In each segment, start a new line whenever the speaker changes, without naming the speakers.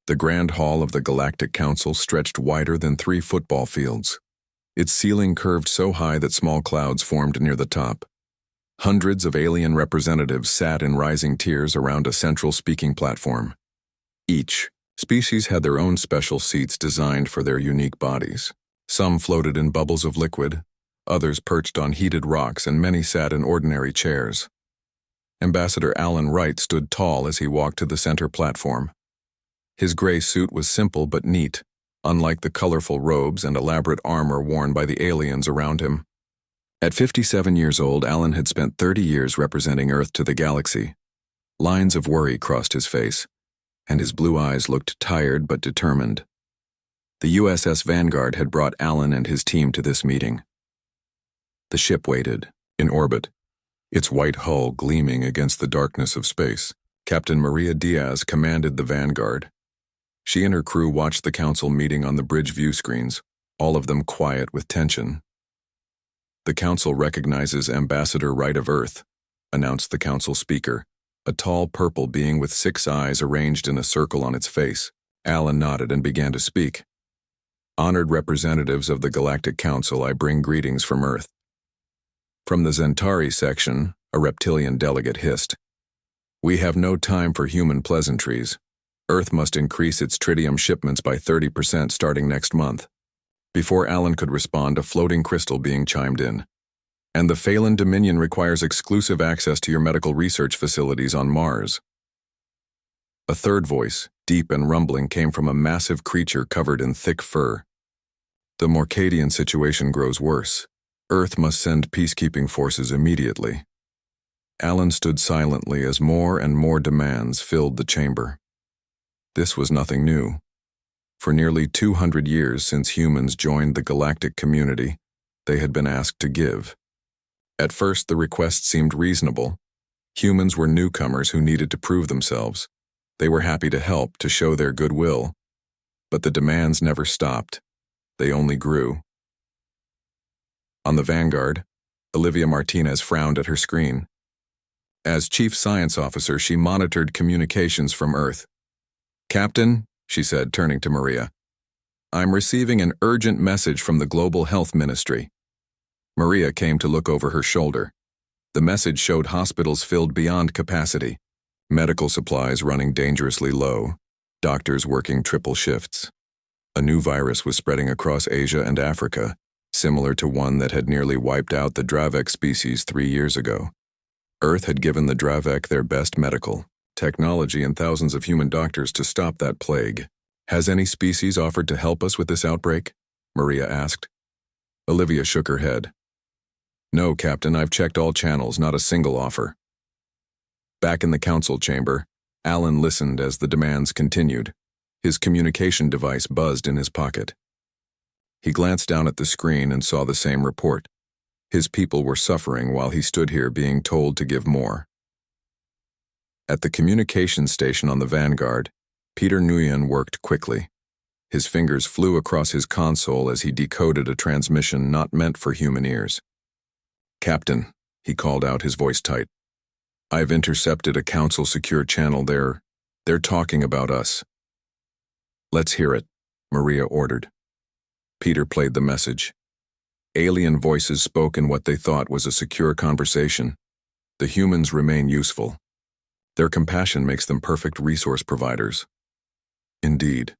The Grand Hall of the Galactic Council stretched wider than 3 football fields. Its ceiling curved so high that small clouds formed near the top. Hundreds of alien representatives sat in rising tiers around a central speaking platform. Each species had their own special seats designed for their unique bodies. Some floated in bubbles of liquid, others perched on heated rocks, and many sat in ordinary chairs. Ambassador Alan Wright stood tall as he walked to the center platform. His gray suit was simple but neat, unlike the colorful robes and elaborate armor worn by the aliens around him. At 57 years old, Alan had spent 30 years representing Earth to the galaxy. Lines of worry crossed his face, and his blue eyes looked tired but determined. The USS Vanguard had brought Alan and his team to this meeting. The ship waited, in orbit, its white hull gleaming against the darkness of space. Captain Maria Diaz commanded the Vanguard. She and her crew watched the council meeting on the bridge view screens, all of them quiet with tension. "The council recognizes Ambassador Wright of Earth," announced the council speaker, a tall purple being with 6 eyes arranged in a circle on its face. Alan nodded and began to speak. "Honored representatives of the Galactic Council, I bring greetings from Earth." From the Zentari section, a reptilian delegate hissed, "We have no time for human pleasantries. Earth must increase its tritium shipments by 30% starting next month." Before Alan could respond, a floating crystal being chimed in. "And the Phelan Dominion requires exclusive access to your medical research facilities on Mars." A third voice, deep and rumbling, came from a massive creature covered in thick fur. "The Morcadian situation grows worse. Earth must send peacekeeping forces immediately." Alan stood silently as more and more demands filled the chamber. This was nothing new. For nearly 200 years since humans joined the galactic community, they had been asked to give. At first, the request seemed reasonable. Humans were newcomers who needed to prove themselves. They were happy to help, to show their goodwill. But the demands never stopped. They only grew. On the Vanguard, Olivia Martinez frowned at her screen. As Chief Science Officer, she monitored communications from Earth. "Captain," she said, turning to Maria, "I'm receiving an urgent message from the Global Health Ministry." Maria came to look over her shoulder. The message showed hospitals filled beyond capacity, medical supplies running dangerously low, doctors working triple shifts. A new virus was spreading across Asia and Africa, similar to one that had nearly wiped out the Dravek species 3 years ago. Earth had given the Dravek their best medical technology and thousands of human doctors to stop that plague. "Has any species offered to help us with this outbreak?" Maria asked. Olivia shook her head. "No, Captain, I've checked all channels, not a single offer." Back in the council chamber, Alan listened as the demands continued. His communication device buzzed in his pocket. He glanced down at the screen and saw the same report. His people were suffering while he stood here being told to give more. At the communications station on the Vanguard, Peter Nguyen worked quickly. His fingers flew across his console as he decoded a transmission not meant for human ears. "Captain," he called out, his voice tight, "I've intercepted a council-secure channel. They're talking about us." "Let's hear it," Maria ordered. Peter played the message. Alien voices spoke in what they thought was a secure conversation. "The humans remain useful. Their compassion makes them perfect resource providers. Indeed,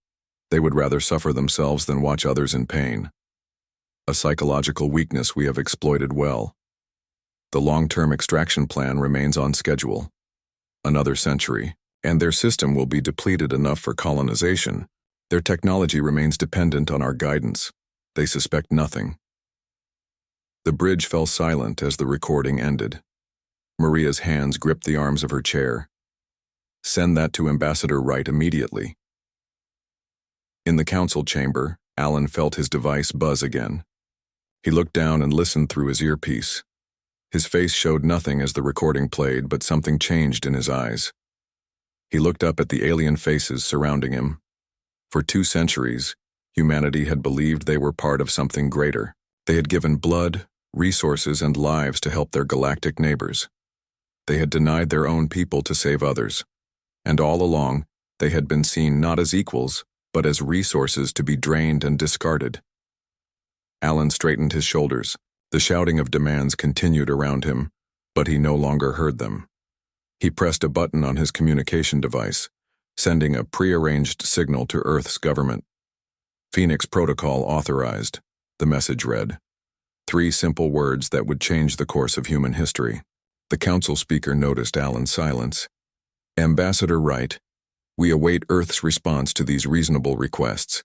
they would rather suffer themselves than watch others in pain. A psychological weakness we have exploited well. The long-term extraction plan remains on schedule. Another century, and their system will be depleted enough for colonization. Their technology remains dependent on our guidance. They suspect nothing." The bridge fell silent as the recording ended. Maria's hands gripped the arms of her chair. "Send that to Ambassador Wright immediately." In the council chamber, Alan felt his device buzz again. He looked down and listened through his earpiece. His face showed nothing as the recording played, but something changed in his eyes. He looked up at the alien faces surrounding him. For 2 centuries, humanity had believed they were part of something greater. They had given blood, resources, and lives to help their galactic neighbors. They had denied their own people to save others. And all along, They had been seen not as equals, but as resources to be drained and discarded. Alan straightened his shoulders. The shouting of demands continued around him, but he no longer heard them. He pressed a button on his communication device, sending a prearranged signal to Earth's government. Phoenix Protocol authorized, the message read. 3 simple words that would change the course of human history. The council speaker noticed Alan's silence. Ambassador Wright, we await Earth's response to these reasonable requests.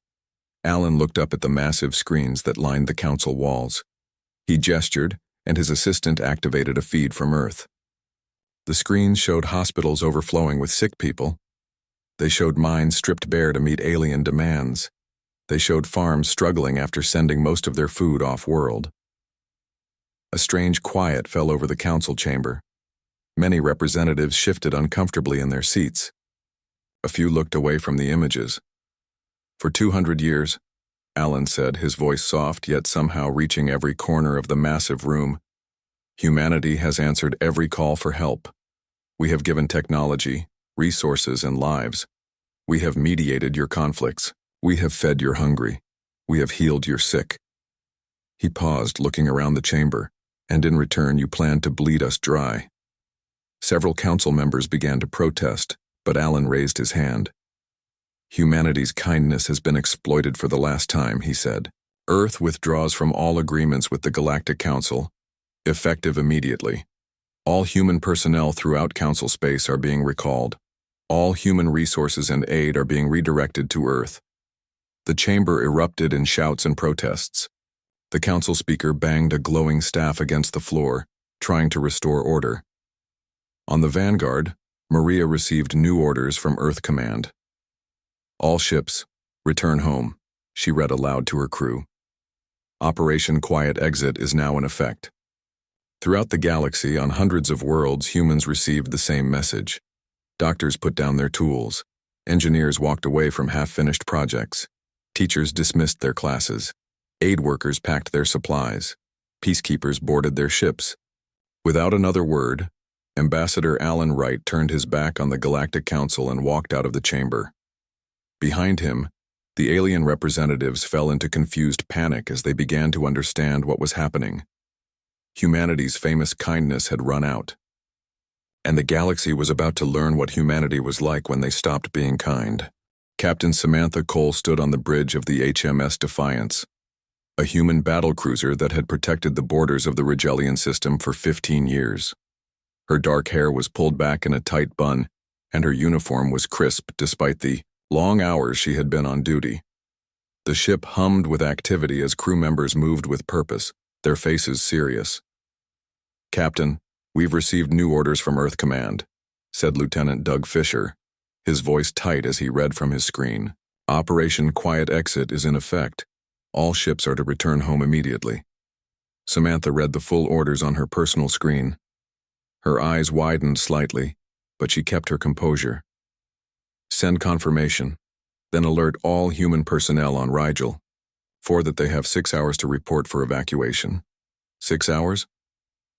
Alan looked up at the massive screens that lined the council walls. He gestured, and his assistant activated a feed from Earth. The screens showed hospitals overflowing with sick people. They showed mines stripped bare to meet alien demands. They showed farms struggling after sending most of their food off-world. A strange quiet fell over the council chamber. Many representatives shifted uncomfortably in their seats. A few looked away from the images. For 200 years, Alan said, his voice soft yet somehow reaching every corner of the massive room, humanity has answered every call for help. We have given technology, resources, and lives. We have mediated your conflicts. We have fed your hungry. We have healed your sick. He paused, looking around the chamber, and in return you planned to bleed us dry. Several council members began to protest, but Alan raised his hand. Humanity's kindness has been exploited for the last time, he said. Earth withdraws from all agreements with the Galactic Council, effective immediately. All human personnel throughout council space are being recalled. All human resources and aid are being redirected to Earth. The chamber erupted in shouts and protests. The council speaker banged a glowing staff against the floor, trying to restore order. On the Vanguard, Maria received new orders from Earth Command. All ships, return home, she read aloud to her crew. Operation Quiet Exit is now in effect. Throughout the galaxy, on hundreds of worlds, humans received the same message. Doctors put down their tools. Engineers walked away from half-finished projects. Teachers dismissed their classes. Aid workers packed their supplies. Peacekeepers boarded their ships. Without another word, Ambassador Alan Wright turned his back on the Galactic Council and walked out of the chamber. Behind him, the alien representatives fell into confused panic as they began to understand what was happening. Humanity's famous kindness had run out, and the galaxy was about to learn what humanity was like when they stopped being kind. Captain Samantha Cole stood on the bridge of the HMS Defiance, a human battlecruiser that had protected the borders of the Rigellian system for 15 years. Her dark hair was pulled back in a tight bun, and her uniform was crisp despite the long hours she had been on duty. The ship hummed with activity as crew members moved with purpose, their faces serious. "Captain, we've received new orders from Earth Command," said Lieutenant Doug Fisher, his voice tight as he read from his screen. "Operation Quiet Exit is in effect. All ships are to return home immediately." Samantha read the full orders on her personal screen. Her eyes widened slightly, but she kept her composure. "Send confirmation, then alert all human personnel on Rigel, for that they have 6 hours to report for evacuation." 6 hours?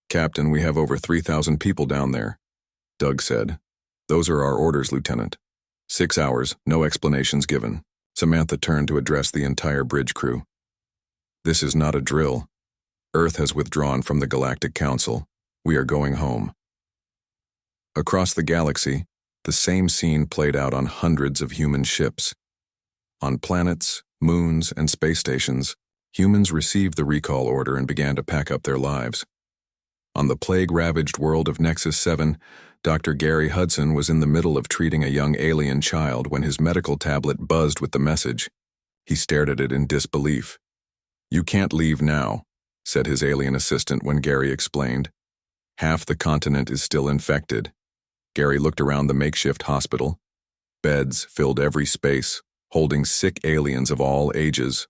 "Captain, we have over 3,000 people down there," Doug said. "Those are our orders, Lieutenant. 6 hours, no explanations given." Samantha turned to address the entire bridge crew. "This is not a drill. Earth has withdrawn from the Galactic Council. We are going home." Across the galaxy, the same scene played out on hundreds of human ships. On planets, moons, and space stations, humans received the recall order and began to pack up their lives. On the plague-ravaged world of Nexus 7, Dr. Gary Hudson was in the middle of treating a young alien child when his medical tablet buzzed with the message. He stared at it in disbelief. "You can't leave now," said his alien assistant when Gary explained. "Half the continent is still infected." Gary looked around the makeshift hospital. Beds filled every space, holding sick aliens of all ages.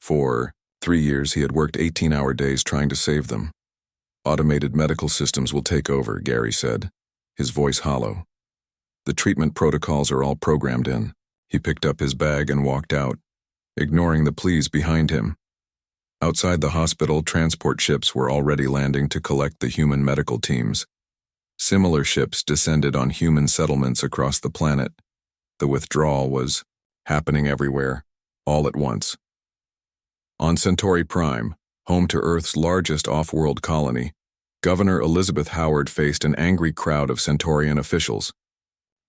For 3 years, he had worked 18-hour days trying to save them. "Automated medical systems will take over," Gary said, his voice hollow. "The treatment protocols are all programmed in." He picked up his bag and walked out, ignoring the pleas behind him. Outside the hospital, transport ships were already landing to collect the human medical teams. Similar ships descended on human settlements across the planet. The withdrawal was happening everywhere, all at once. On Centauri Prime, home to Earth's largest off-world colony, Governor Elizabeth Howard faced an angry crowd of Centaurian officials.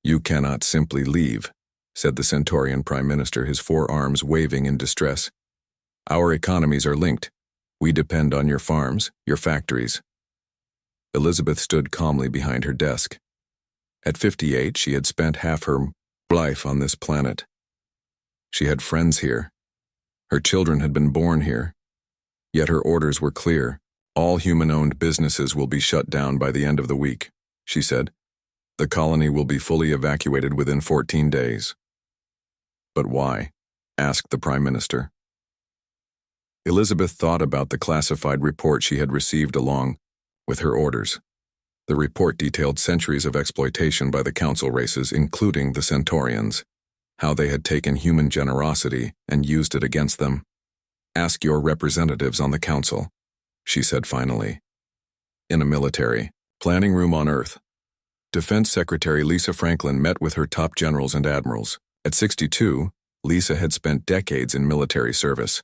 "You cannot simply leave," said the Centaurian Prime Minister, his forearms waving in distress. "Our economies are linked. We depend on your farms, your factories." Elizabeth stood calmly behind her desk. At 58, she had spent half her life on this planet. She had friends here. Her children had been born here. Yet her orders were clear. "All human-owned businesses will be shut down by the end of the week," she said. "The colony will be fully evacuated within 14 days. "But why?" asked the Prime Minister. Elizabeth thought about the classified report she had received along with her orders. The report detailed centuries of exploitation by the council races, including the Centaurians, how they had taken human generosity and used it against them. "Ask your representatives on the council," she said finally. In a military planning room on Earth, Defense Secretary Lisa Franklin met with her top generals and admirals. At 62, Lisa had spent decades in military service.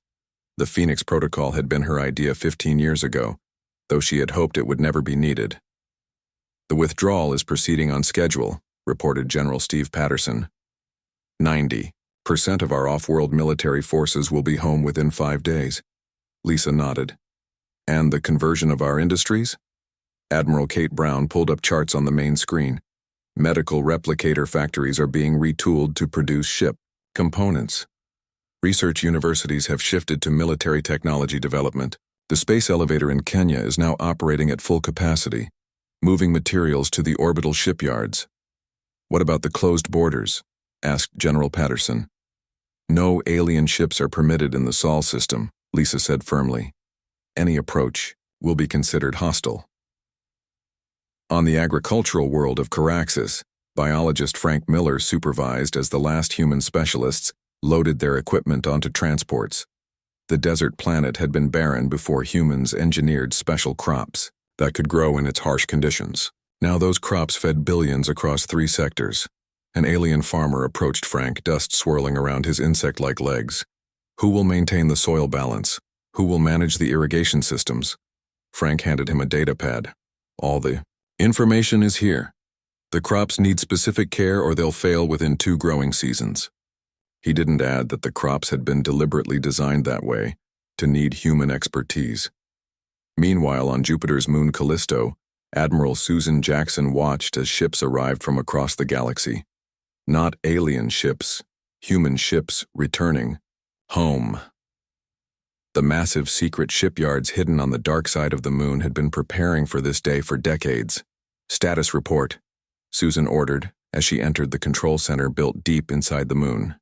The Phoenix Protocol had been her idea 15 years ago, though she had hoped it would never be needed. "The withdrawal is proceeding on schedule," reported General Steve Patterson. 90% of our off-world military forces will be home within 5 days. Lisa nodded. "And the conversion of our industries?" Admiral Kate Brown pulled up charts on the main screen. "Medical replicator factories are being retooled to produce ship components. Research universities have shifted to military technology development. The space elevator in Kenya is now operating at full capacity, moving materials to the orbital shipyards." "What about the closed borders?" asked General Patterson. "No alien ships are permitted in the Sol system," Lisa said firmly. "Any approach will be considered hostile." On the agricultural world of Caraxes, biologist Frank Miller supervised as the last human specialists loaded their equipment onto transports. The desert planet had been barren before humans engineered special crops that could grow in its harsh conditions. Now those crops fed billions across 3 sectors. An alien farmer approached Frank, dust swirling around his insect-like legs. "Who will maintain the soil balance? Who will manage the irrigation systems?" Frank handed him a data pad. "All the information is here. The crops need specific care or they'll fail within 2 growing seasons." He didn't add that the crops had been deliberately designed that way, to need human expertise. Meanwhile, on Jupiter's moon Callisto, Admiral Susan Jackson watched as ships arrived from across the galaxy. Not alien ships, human ships returning home. The massive secret shipyards hidden on the dark side of the moon had been preparing for this day for decades. "Status report," Susan ordered as she entered the control center built deep inside the moon.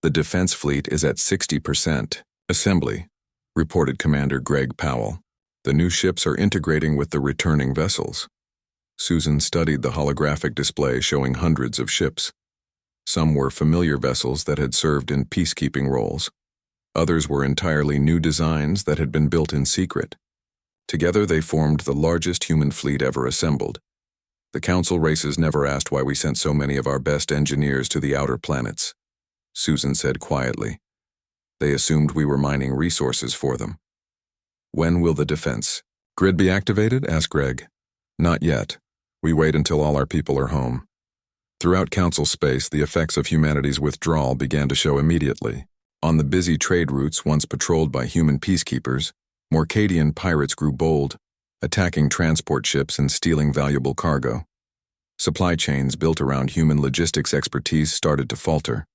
"The defense fleet is at 60% assembly," reported Commander Greg Powell. "The new ships are integrating with the returning vessels." Susan studied the holographic display showing hundreds of ships. Some were familiar vessels that had served in peacekeeping roles. Others were entirely new designs that had been built in secret. Together they formed the largest human fleet ever assembled. "The council races never asked why we sent so many of our best engineers to the outer planets," Susan said quietly. "They assumed we were mining resources for them." "When will the defense grid be activated?" asked Greg. "Not yet. We wait until all our people are home." Throughout council space, the effects of humanity's withdrawal began to show immediately. On the busy trade routes once patrolled by human peacekeepers, Morcadian pirates grew bold, attacking transport ships and stealing valuable cargo. Supply chains built around human logistics expertise started to falter.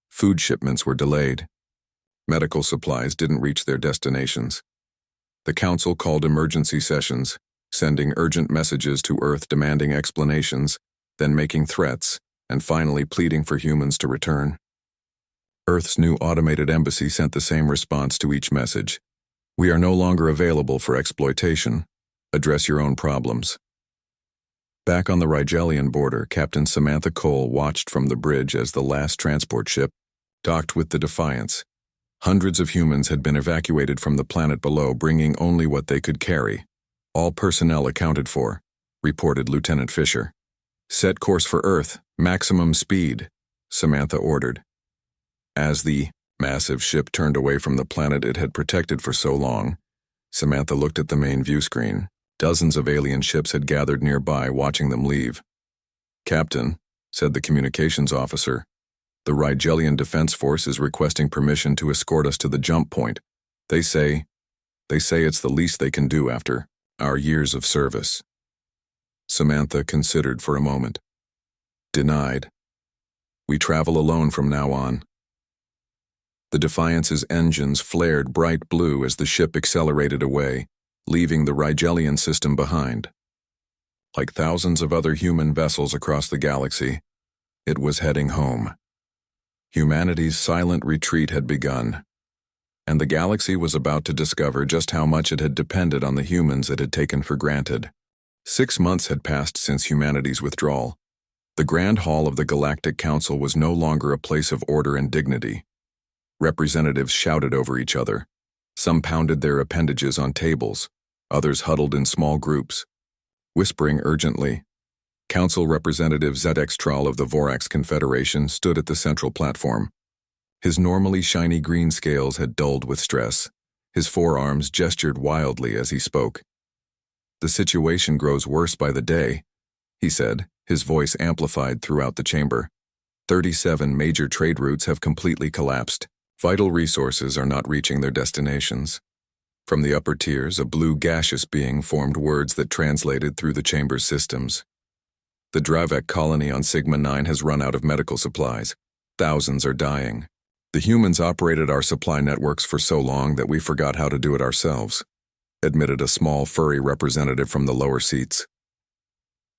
Food shipments were delayed. Medical supplies didn't reach their destinations. The council called emergency sessions, sending urgent messages to Earth demanding explanations, then making threats, and finally pleading for humans to return. Earth's new automated embassy sent the same response to each message. "We are no longer available for exploitation. Address your own problems." Back on the Rigelian border, Captain Samantha Cole watched from the bridge as the last transport ship docked with the Defiance. Hundreds of humans had been evacuated from the planet below, bringing only what they could carry. "All personnel accounted for," reported Lieutenant Fisher. "Set course for Earth, maximum speed," Samantha ordered. As the massive ship turned away from the planet it had protected for so long, Samantha looked at the main view screen. Dozens of alien ships had gathered nearby, watching them leave. "Captain," said the communications officer, "the Rigelian Defense Force is requesting permission to escort us to the jump point. They say it's the least they can do after our years of service." Samantha considered for a moment. "Denied. We travel alone from now on." The Defiance's engines flared bright blue as the ship accelerated away, leaving the Rigelian system behind. Like thousands of other human vessels across the galaxy, it was heading home. Humanity's silent retreat had begun, and the galaxy was about to discover just how much it had depended on the humans it had taken for granted. 6 months had passed since humanity's withdrawal. The Grand Hall of the Galactic Council was no longer a place of order and dignity. Representatives shouted over each other. Some pounded their appendages on tables, others huddled in small groups, whispering urgently. Council Representative ZX Traal of the Vorax Confederation stood at the central platform. His normally shiny green scales had dulled with stress. His forearms gestured wildly as he spoke. "The situation grows worse by the day," he said, his voice amplified throughout the chamber. 37 major trade routes have completely collapsed. Vital resources are not reaching their destinations. From the upper tiers, a blue gaseous being formed words that translated through the chamber's systems. "The Dravek colony on Sigma 9 has run out of medical supplies. Thousands are dying. The humans operated our supply networks for so long that we forgot how to do it ourselves," admitted a small, furry representative from the lower seats.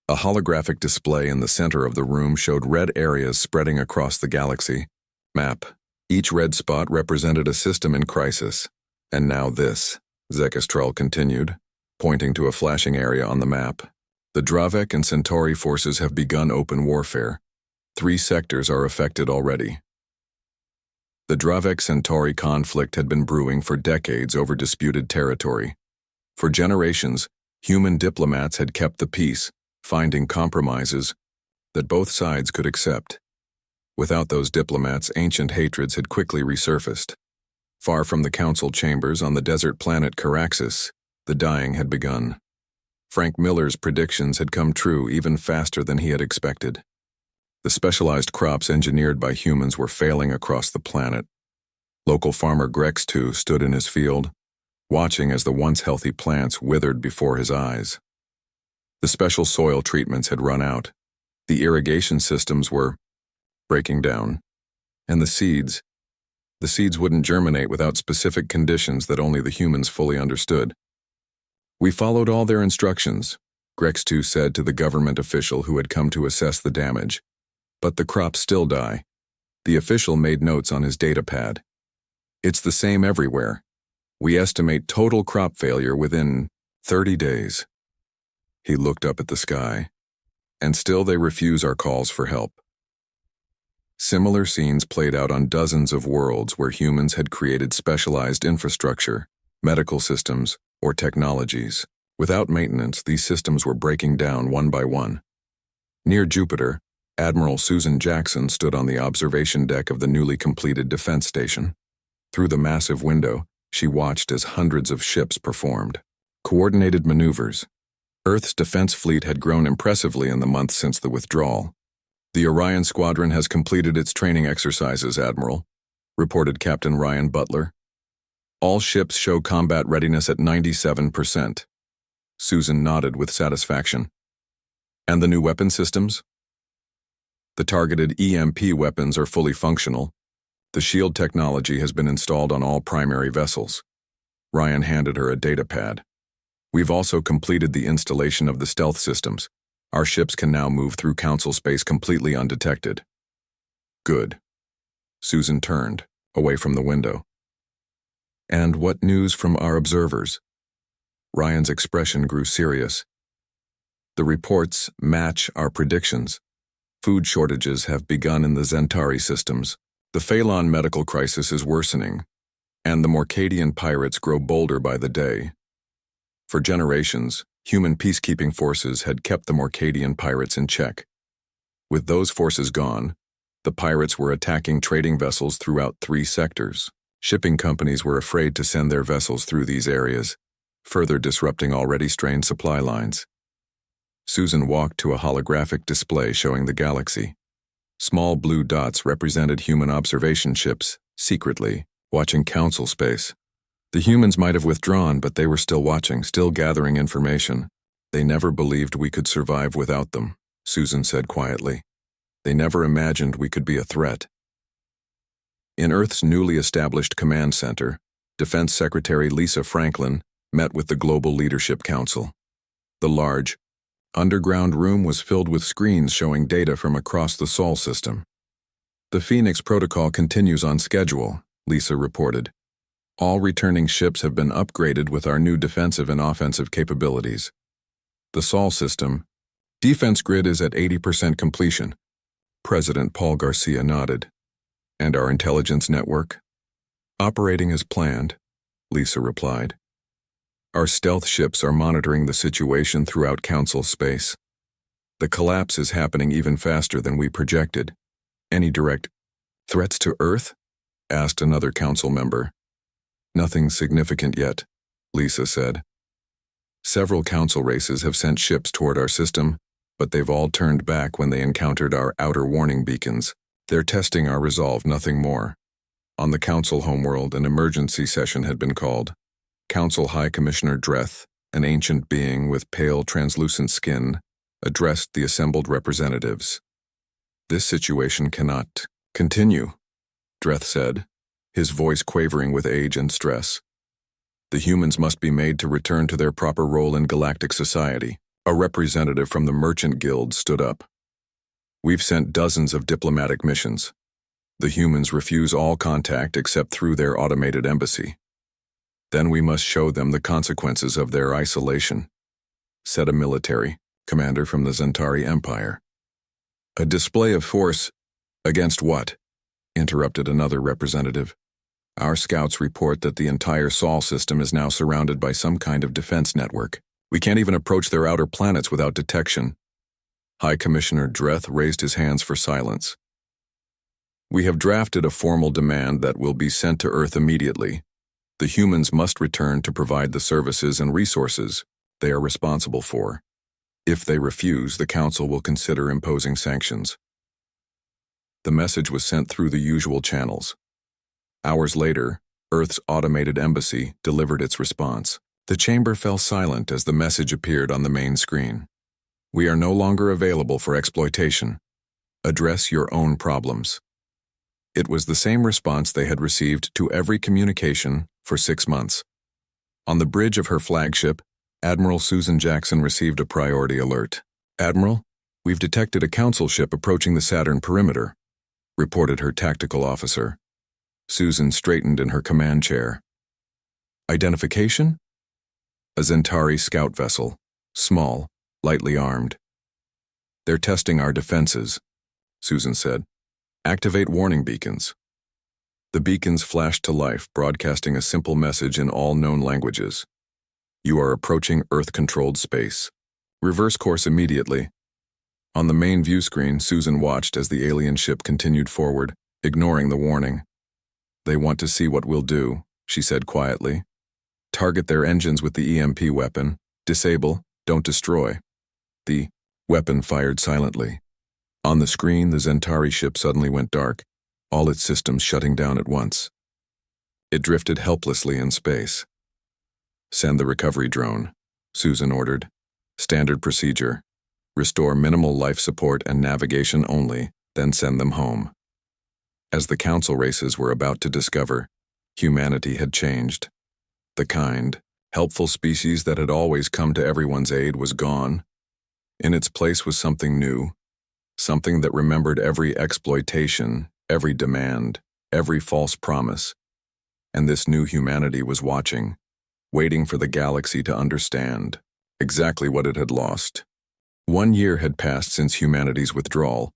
A holographic display in the center of the room showed red areas spreading across the galaxy. Map. Each red spot represented a system in crisis. "And now this," Zekestrel continued, pointing to a flashing area on the map. "The Dravek and Centauri forces have begun open warfare. 3 sectors are affected already." The Dravek-Centauri conflict had been brewing for decades over disputed territory. For generations, human diplomats had kept the peace, finding compromises that both sides could accept. Without those diplomats, ancient hatreds had quickly resurfaced. Far from the council chambers on the desert planet Caraxis, the dying had begun. Frank Miller's predictions had come true even faster than he had expected. The specialized crops engineered by humans were failing across the planet. Local farmer Grex2 stood in his field, watching as the once healthy plants withered before his eyes. The special soil treatments had run out. The irrigation systems were breaking down. And the seeds wouldn't germinate without specific conditions that only the humans fully understood. "We followed all their instructions," Grex2 said to the government official who had come to assess the damage. "But the crops still die." The official made notes on his data pad. "It's the same everywhere. We estimate total crop failure within 30 days. He looked up at the sky. "And still they refuse our calls for help." Similar scenes played out on dozens of worlds where humans had created specialized infrastructure, medical systems, or technologies. Without maintenance, these systems were breaking down one by one. Near Jupiter, Admiral Susan Jackson stood on the observation deck of the newly completed defense station. Through the massive window, she watched as hundreds of ships performed coordinated maneuvers. Earth's defense fleet had grown impressively in the months since the withdrawal. "The Orion Squadron has completed its training exercises, Admiral," reported Captain Ryan Butler. "All ships show combat readiness at 97%. Susan nodded with satisfaction. "And the new weapon systems?" "The targeted EMP weapons are fully functional. The shield technology has been installed on all primary vessels." Ryan handed her a data pad. "We've also completed the installation of the stealth systems. Our ships can now move through Council space completely undetected." "Good." Susan turned, away from the window. "And what news from our observers?" Ryan's expression grew serious. "The reports match our predictions. Food shortages have begun in the Zentari systems. The Phalon medical crisis is worsening, and the Morcadian pirates grow bolder by the day. For generations, human peacekeeping forces had kept the Morcadian pirates in check. With those forces gone, The pirates were attacking trading vessels throughout 3 sectors. Shipping companies were afraid to send their vessels through these areas, further disrupting already strained supply lines. Susan walked to a holographic display showing the galaxy. Small blue dots represented human observation ships, secretly, watching Council space. The humans might have withdrawn, but they were still watching, still gathering information. They never believed we could survive without them, Susan said quietly. They never imagined we could be a threat. In Earth's newly established command center, Defense Secretary Lisa Franklin met with the Global Leadership Council. The large, underground room was filled with screens showing data from across the Sol system. The Phoenix Protocol continues on schedule, Lisa reported. All returning ships have been upgraded with our new defensive and offensive capabilities. The Sol system defense grid is at 80% completion. President Paul Garcia nodded. And our intelligence network? Operating as planned, Lisa replied. Our stealth ships are monitoring the situation throughout Council space. The collapse is happening even faster than we projected. Any direct threats to Earth? Asked another Council member. Nothing significant yet, Lisa said. Several Council races have sent ships toward our system, but they've all turned back when they encountered our outer warning beacons. They're testing our resolve, nothing more. On the Council homeworld, an emergency session had been called. Council High Commissioner Dreth, an ancient being with pale, translucent skin, addressed the assembled representatives. This situation cannot continue, Dreth said, his voice quavering with age and stress. The humans must be made to return to their proper role in galactic society. A representative from the Merchant Guild stood up. We've sent dozens of diplomatic missions. The humans refuse all contact except through their automated embassy. Then we must show them the consequences of their isolation, said a military commander from the Zentari Empire. A display of force against what? Interrupted another representative. Our scouts report that the entire Sol system is now surrounded by some kind of defense network. We can't even approach their outer planets without detection. High Commissioner Dreth raised his hands for silence. We have drafted a formal demand that will be sent to Earth immediately. The humans must return to provide the services and resources they are responsible for. If they refuse, the Council will consider imposing sanctions. The message was sent through the usual channels. Hours later, Earth's automated embassy delivered its response. The chamber fell silent as the message appeared on the main screen. We are no longer available for exploitation. Address your own problems. It was the same response they had received to every communication for 6 months. On the bridge of her flagship, Admiral Susan Jackson received a priority alert. Admiral, we've detected a Council ship approaching the Saturn perimeter, reported her tactical officer. Susan straightened in her command chair. Identification? A Zentari scout vessel, small, lightly armed. They're testing our defenses, Susan said. Activate warning beacons. The beacons flashed to life, broadcasting a simple message in all known languages. You are approaching Earth-controlled space. Reverse course immediately. On the main view screen, Susan watched as the alien ship continued forward, ignoring the warning. They want to see what we'll do, she said quietly. Target their engines with the EMP weapon. Disable, don't destroy. The weapon fired silently. On the screen, the Zentari ship suddenly went dark, all its systems shutting down at once. It drifted helplessly in space. Send the recovery drone, Susan ordered. Standard procedure. Restore minimal life support and navigation only, then send them home. As the Council races were about to discover, humanity had changed. The kind, helpful species that had always come to everyone's aid was gone. In its place was something new, something that remembered every exploitation, every demand, every false promise. And this new humanity was watching, waiting for the galaxy to understand exactly what it had lost. 1 year had passed since humanity's withdrawal.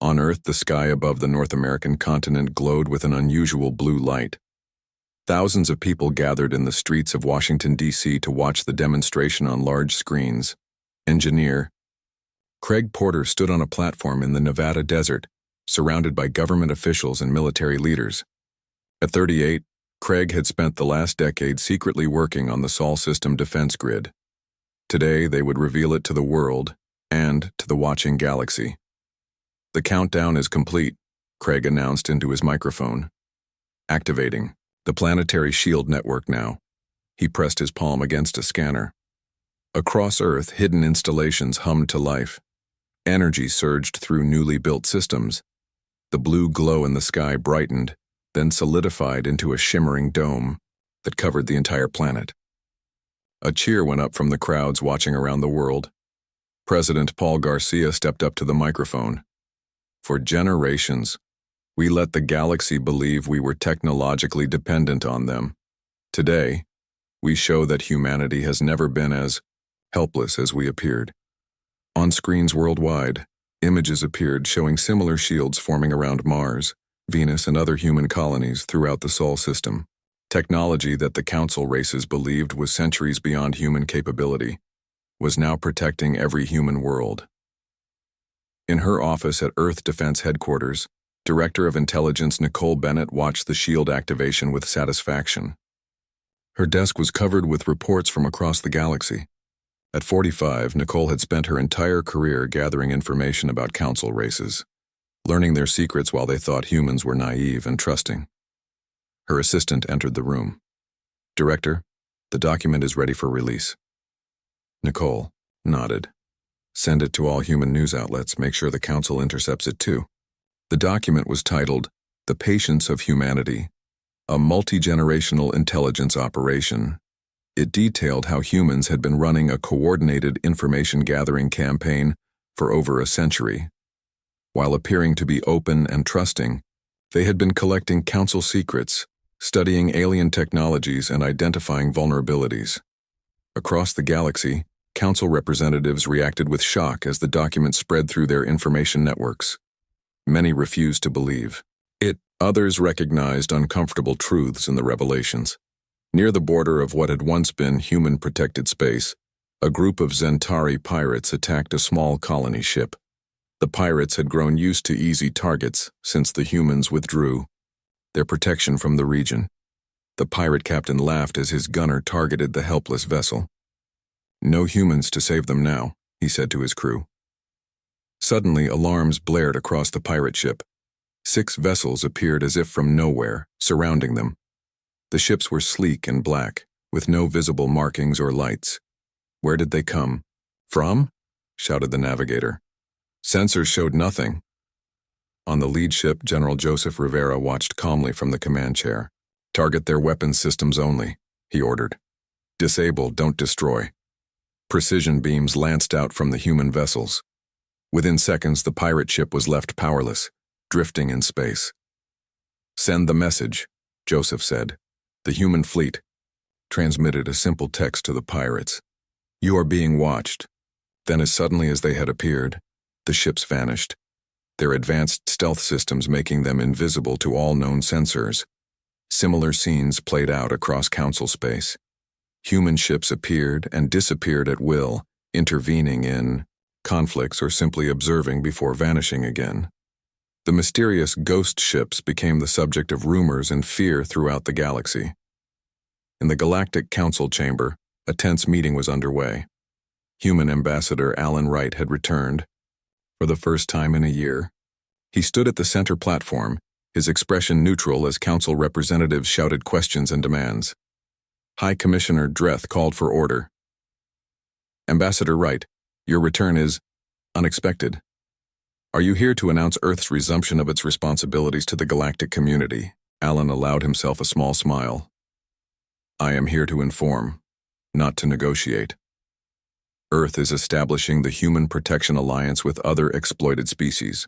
On Earth, the sky above the North American continent glowed with an unusual blue light. Thousands of people gathered in the streets of Washington, D.C. to watch the demonstration on large screens. Engineer Craig Porter stood on a platform in the Nevada desert, surrounded by government officials and military leaders. At 38, Craig had spent the last decade secretly working on the Sol system defense grid. Today, they would reveal it to the world and to the watching galaxy. "The countdown is complete," Craig announced into his microphone. "Activating the planetary shield network now." He pressed his palm against a scanner. Across Earth, hidden installations hummed to life. Energy surged through newly built systems. The blue glow in the sky brightened, then solidified into a shimmering dome that covered the entire planet. A cheer went up from the crowds watching around the world. President Paul Garcia stepped up to the microphone. "For generations, we let the galaxy believe we were technologically dependent on them. Today, we show that humanity has never been as helpless as we appeared." On screens worldwide, images appeared showing similar shields forming around Mars, Venus, and other human colonies throughout the Sol system. Technology that the Council races believed was centuries beyond human capability was now protecting every human world. In her office at Earth Defense Headquarters, Director of Intelligence Nicole Bennett watched the shield activation with satisfaction. Her desk was covered with reports from across the galaxy. At 45, Nicole had spent her entire career gathering information about Council races, learning their secrets while they thought humans were naive and trusting. Her assistant entered the room. "Director, the document is ready for release." Nicole nodded. "Send it to all human news outlets. Make sure the Council intercepts it too." The document was titled, "The Patience of Humanity, a Multi-Generational Intelligence Operation." It detailed how humans had been running a coordinated information-gathering campaign for over a century. While appearing to be open and trusting, they had been collecting Council secrets, studying alien technologies, and identifying vulnerabilities. Across the galaxy, Council representatives reacted with shock as the document spread through their information networks. Many refused to believe it. Others recognized uncomfortable truths in the revelations. Near the border of what had once been human-protected space, a group of Zentari pirates attacked a small colony ship. The pirates had grown used to easy targets since the humans withdrew their protection from the region. The pirate captain laughed as his gunner targeted the helpless vessel. "No humans to save them now," he said to his crew. Suddenly, alarms blared across the pirate ship. 6 vessels appeared as if from nowhere, surrounding them. The ships were sleek and black, with no visible markings or lights. "Where did they come from?" shouted the navigator. "Sensors showed nothing." On the lead ship, General Joseph Rivera watched calmly from the command chair. "Target their weapons systems only," he ordered. "Disable, don't destroy." Precision beams lanced out from the human vessels. Within seconds, the pirate ship was left powerless, drifting in space. "Send the message," Joseph said. The human fleet transmitted a simple text to the pirates. "You are being watched." Then, as suddenly as they had appeared, the ships vanished, their advanced stealth systems making them invisible to all known sensors. Similar scenes played out across Council space. Human ships appeared and disappeared at will, intervening in conflicts or simply observing before vanishing again. The mysterious ghost ships became the subject of rumors and fear throughout the galaxy. In the Galactic Council chamber, a tense meeting was underway. Human Ambassador Alan Wright had returned, for the first time in a year. He stood at the center platform, his expression neutral as Council representatives shouted questions and demands. High Commissioner Dreth called for order. "Ambassador Wright, your return is unexpected. Are you here to announce Earth's resumption of its responsibilities to the galactic community?" Alan allowed himself a small smile. "I am here to inform, not to negotiate. Earth is establishing the Human Protection Alliance with other exploited species.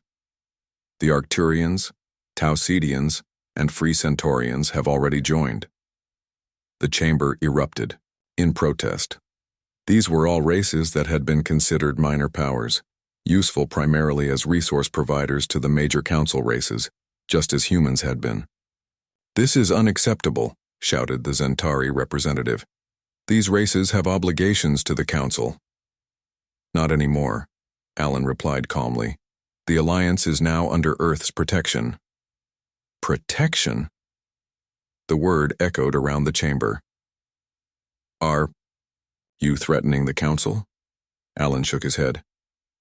The Arcturians, Taucedians, and Free Centaurians have already joined." The chamber erupted, in protest. These were all races that had been considered minor powers, useful primarily as resource providers to the major Council races, just as humans had been. "This is unacceptable," shouted the Zentari representative. "These races have obligations to the Council." "Not anymore," Alan replied calmly. The Alliance is now under Earth's protection. Protection? The word echoed around the chamber. Are you threatening the Council? Alan shook his head.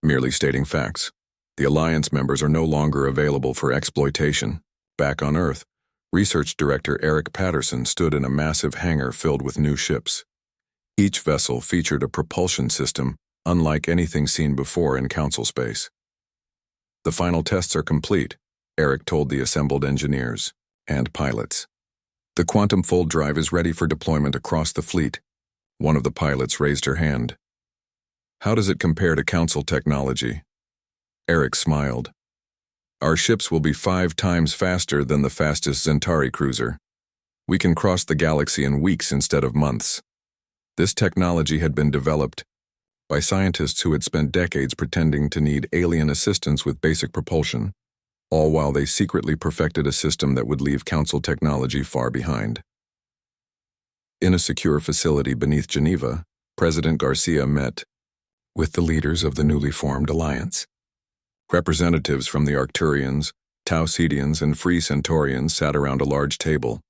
Merely stating facts. The Alliance members are no longer available for exploitation. Back on Earth, Research Director Eric Patterson stood in a massive hangar filled with new ships. Each vessel featured a propulsion system unlike anything seen before in Council space. The final tests are complete, Eric told the assembled engineers and pilots. The quantum fold drive is ready for deployment across the fleet. One of the pilots raised her hand. How does it compare to Council technology? Eric smiled. Our ships will be 5 times faster than the fastest Centauri cruiser. We can cross the galaxy in weeks instead of months. This technology had been developed by scientists who had spent decades pretending to need alien assistance with basic propulsion, all while they secretly perfected a system that would leave Council technology far behind. In a secure facility beneath Geneva, President Garcia met with the leaders of the newly formed alliance. Representatives from the Arcturians, Tau-Cetians, and Free Centaurians sat around a large table.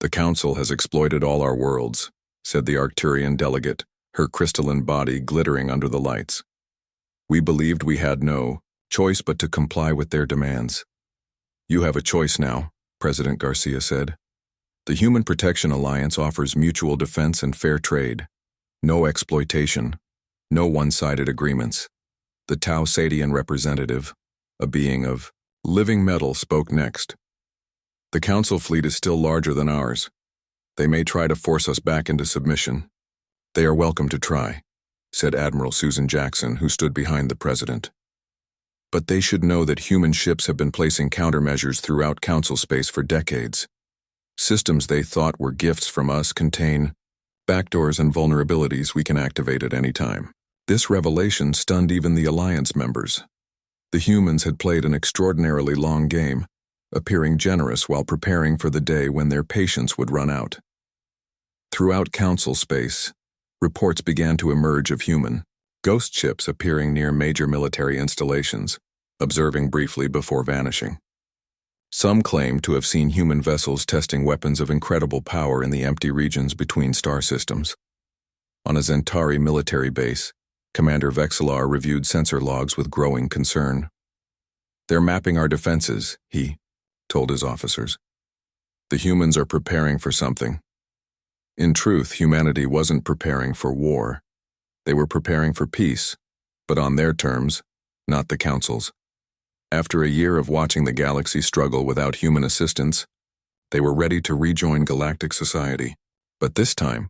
The Council has exploited all our worlds, said the Arcturian delegate, her crystalline body glittering under the lights. We believed we had no choice but to comply with their demands. You have a choice now, President Garcia said. The Human Protection Alliance offers mutual defense and fair trade. No exploitation. No one-sided agreements. The Tau-Cetian representative, a being of living metal, spoke next. The Council fleet is still larger than ours. They may try to force us back into submission. They are welcome to try, said Admiral Susan Jackson, who stood behind the president. But they should know that human ships have been placing countermeasures throughout Council space for decades. Systems they thought were gifts from us contain backdoors and vulnerabilities we can activate at any time. This revelation stunned even the Alliance members. The humans had played an extraordinarily long game, appearing generous while preparing for the day when their patience would run out. Throughout Council space, reports began to emerge of human ghost ships appearing near major military installations, observing briefly before vanishing. Some claimed to have seen human vessels testing weapons of incredible power in the empty regions between star systems. On a Centauri military base, Commander Vexelar reviewed sensor logs with growing concern. They're mapping our defenses, he told his officers. The humans are preparing for something. In truth, humanity wasn't preparing for war. They were preparing for peace, but on their terms, not the Council's. After a year of watching the galaxy struggle without human assistance, they were ready to rejoin galactic society. But this time,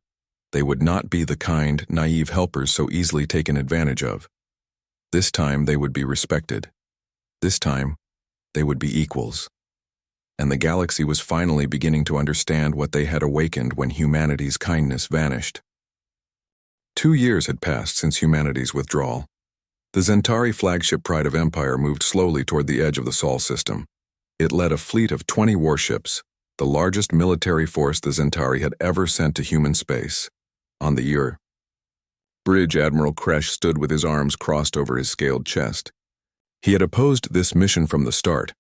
they would not be the kind, naive helpers so easily taken advantage of. This time, they would be respected. This time, they would be equals. And the galaxy was finally beginning to understand what they had awakened when humanity's kindness vanished. 2 years had passed since humanity's withdrawal. The Centauri flagship Pride of Empire moved slowly toward the edge of the Sol system. It led a fleet of 20 warships, the largest military force the Centauri had ever sent to human space. On the year, Bridge Admiral Kresh stood with his arms crossed over his scaled chest. He had opposed this mission from the start.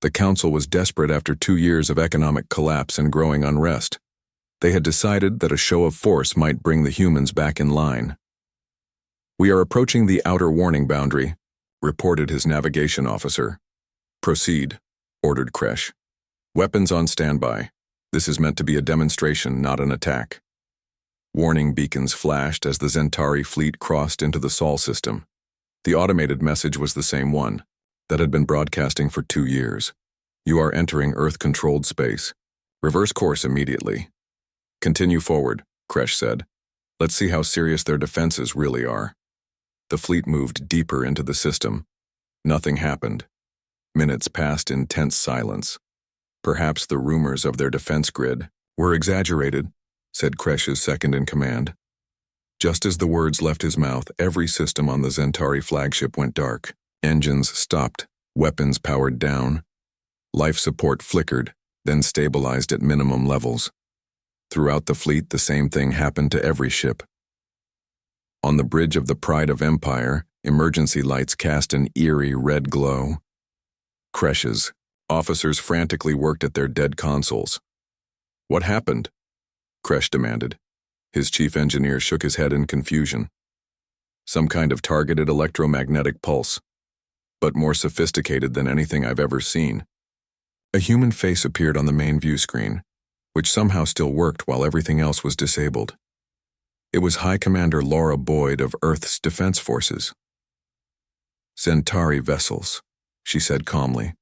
The Council was desperate after 2 years of economic collapse and growing unrest. They had decided that a show of force might bring the humans back in line. We are approaching the outer warning boundary, reported his navigation officer. Proceed, ordered Kresh. Weapons on standby. This is meant to be a demonstration, not an attack. Warning beacons flashed as the Centauri fleet crossed into the Sol system. The automated message was the same one that had been broadcasting for 2 years. You are entering Earth-controlled space. Reverse course immediately. Continue forward, Kresh said. Let's see how serious their defenses really are. The fleet moved deeper into the system. Nothing happened. Minutes passed in tense silence. Perhaps the rumors of their defense grid were exaggerated, said Kresh's second-in-command. Just as the words left his mouth, every system on the Centauri flagship went dark. Engines stopped, weapons powered down. Life support flickered, then stabilized at minimum levels. Throughout the fleet, the same thing happened to every ship. On the bridge of the Pride of Empire, Emergency lights cast an eerie red glow. Creches. Officers frantically worked at their dead consoles. "What happened?" Kresh demanded. His chief engineer shook his head in confusion. "Some kind of targeted electromagnetic pulse, but more sophisticated than anything I've ever seen." A human face appeared on the main view screen, which somehow still worked while everything else was disabled. It was High Commander Laura Boyd of Earth's Defense Forces. "Centauri vessels," she said calmly.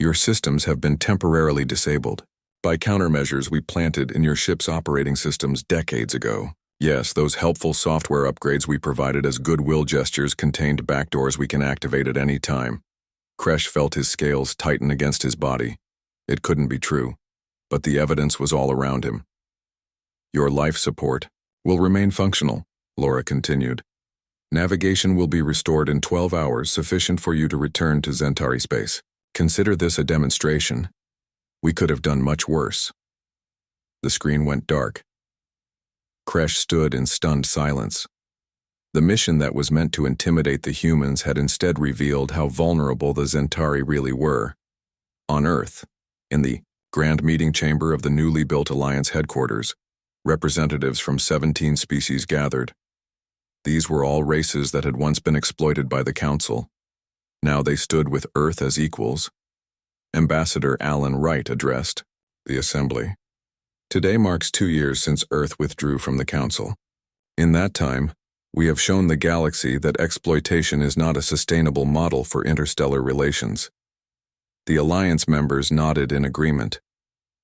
"Your systems have been temporarily disabled by countermeasures we planted in your ship's operating systems decades ago. Yes, those helpful software upgrades we provided as goodwill gestures contained backdoors we can activate at any time." Kresh felt his scales tighten against his body. It couldn't be true, but the evidence was all around him. "Your life support will remain functional," Laura continued. "Navigation will be restored in 12 hours, sufficient for you to return to Centauri space. Consider this a demonstration. We could have done much worse." The screen went dark. Kresh stood in stunned silence. The mission that was meant to intimidate the humans had instead revealed how vulnerable the Centauri really were. On Earth, in the grand meeting chamber of the newly built Alliance headquarters, representatives from 17 species gathered. These were all races that had once been exploited by the Council. Now they stood with Earth as equals. Ambassador Alan Wright addressed the Assembly. "Today marks 2 years since Earth withdrew from the Council. In that time, we have shown the galaxy that exploitation is not a sustainable model for interstellar relations." The Alliance members nodded in agreement.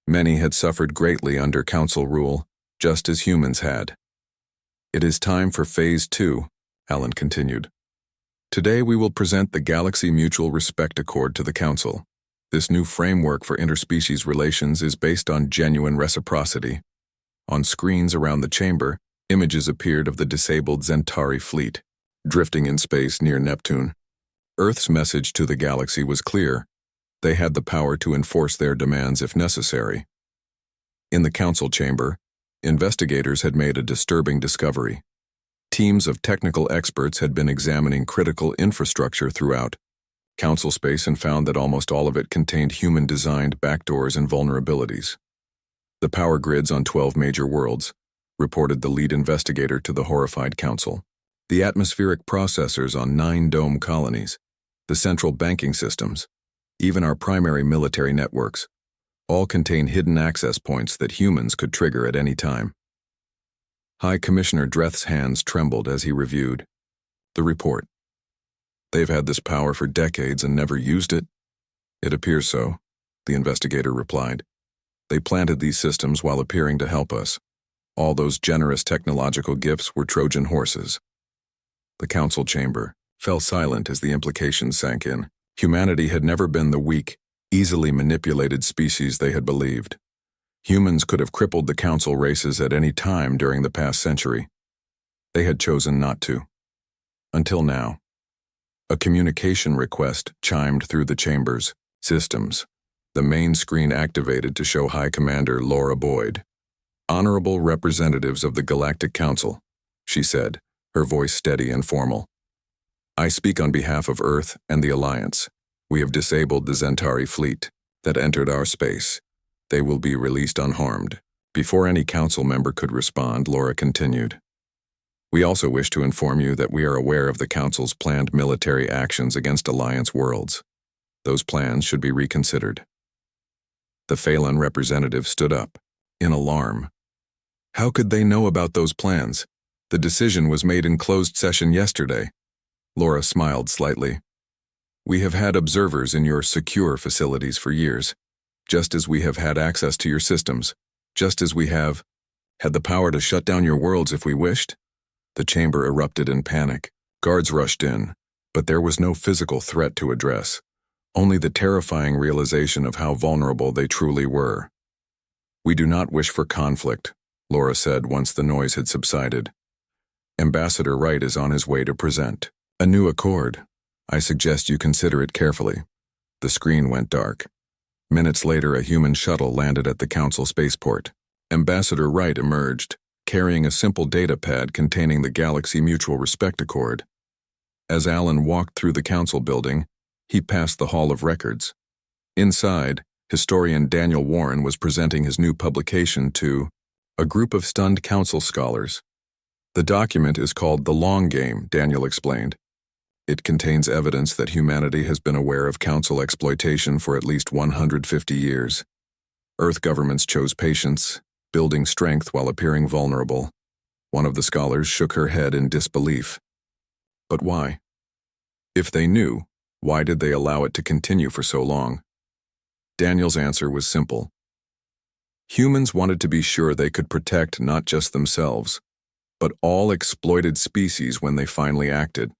Many had suffered greatly under Council rule, just as humans had. "It is time for Phase 2, Alan continued. "Today we will present the Galaxy Mutual Respect Accord to the Council. This new framework for interspecies relations is based on genuine reciprocity." On screens around the chamber, images appeared of the disabled Centauri fleet, drifting in space near Neptune. Earth's message to the galaxy was clear. They had the power to enforce their demands if necessary. In the Council chamber, investigators had made a disturbing discovery. Teams of technical experts had been examining critical infrastructure throughout Council space and found that almost all of it contained human-designed backdoors and vulnerabilities. "The power grids on 12 major worlds," reported the lead investigator to the horrified Council. "The atmospheric processors on 9 dome colonies, the central banking systems, even our primary military networks, all contain hidden access points that humans could trigger at any time." High Commissioner Dreth's hands trembled as he reviewed the report. "They've had this power for decades and never used it?" "It appears so," the investigator replied. "They planted these systems while appearing to help us. All those generous technological gifts were Trojan horses." The Council chamber fell silent as the implications sank in. Humanity had never been the weak, easily manipulated species they had believed. Humans could have crippled the Council races at any time during the past century. They had chosen not to. Until now. A communication request chimed through the chamber's systems. The main screen activated to show High Commander Laura Boyd. "Honorable representatives of the Galactic Council," she said, her voice steady and formal. "I speak on behalf of Earth and the Alliance. We have disabled the Centauri fleet that entered our space. They will be released unharmed." Before any Council member could respond, Laura continued. "We also wish to inform you that we are aware of the Council's planned military actions against Alliance worlds. Those plans should be reconsidered." The Phelan representative stood up, in alarm. "How could they know about those plans? The decision was made in closed session yesterday." Laura smiled slightly. "We have had observers in your secure facilities for years, just as we have had access to your systems, just as we have had the power to shut down your worlds if we wished." The chamber erupted in panic. Guards rushed in, but there was no physical threat to address, only the terrifying realization of how vulnerable they truly were. "We do not wish for conflict," Laura said once the noise had subsided. "Ambassador Wright is on his way to present a new accord. I suggest you consider it carefully." The screen went dark. Minutes later, a human shuttle landed at the Council spaceport. Ambassador Wright emerged, carrying a simple data pad containing the Galaxy Mutual Respect Accord. As Alan walked through the council building, he passed the Hall of Records. Inside, historian Daniel Warren was presenting his new publication to a group of stunned council scholars. The document is called The Long Game, Daniel explained. It contains evidence that humanity has been aware of council exploitation for at least 150 years. Earth governments chose patience, building strength while appearing vulnerable. One of the scholars shook her head in disbelief. But why? If they knew, why did they allow it to continue for so long? Daniel's answer was simple. Humans wanted to be sure they could protect not just themselves, but all exploited species when they finally acted.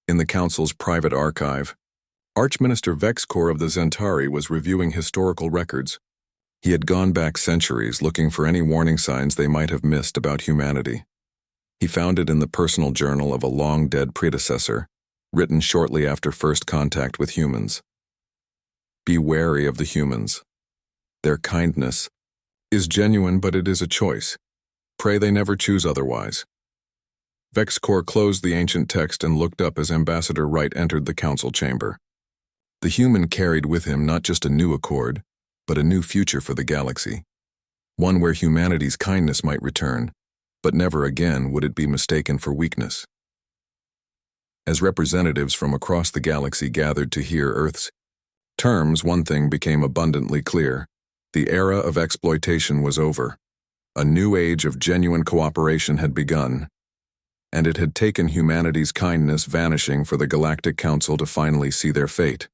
In the Council's private archive, Archminister Vexcor of the Zentari was reviewing historical records. He had gone back centuries looking for any warning signs they might have missed about humanity. He found it in the personal journal of a long-dead predecessor, written shortly after first contact with humans. Be wary of the humans. Their kindness is genuine, but it is a choice. Pray they never choose otherwise. Vexcor closed the ancient text and looked up as Ambassador Wright entered the council chamber. The human carried with him not just a new accord, but a new future for the galaxy. One where humanity's kindness might return, but never again would it be mistaken for weakness. As representatives from across the galaxy gathered to hear Earth's terms, one thing became abundantly clear. The era of exploitation was over. A new age of genuine cooperation had begun, and it had taken humanity's kindness vanishing for the Galactic Council to finally see their fate.